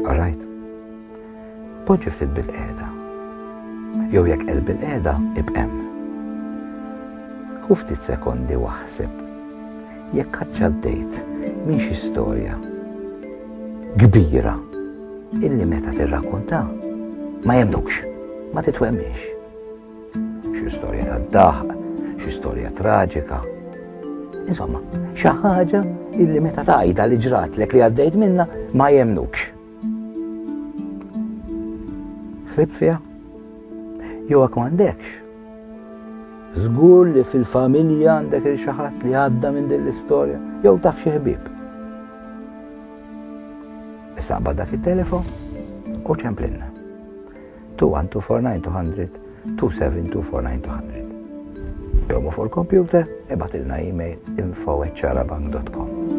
Alright. Poġġi ftit bil-qiegħda. Jew jekk qelb bil-qiegħda ibqem. Ħu ftit sekondi waħseb. Jekk ċaddejt minn xi storja kbira illi meta tirrakkunta ma jemnukx, ma titwemmix. Xi storja tad-daħq, xi storja traġika. Insomma, xi ħaġa illi meta tgħidha li ġratlek li għaddejt minnha ma jemnukx. Ħsib fiha? Jew hekk m'għandekx. Żgur li fil-familja għandek il xi ħadd li għadda minn din l-istorja, jew taf xi ħbieb. Issa qbad dak it-telefon u ċemplinna. 21249 27249 Jew fuq il-computer ibgħatilna email info@charabank.com.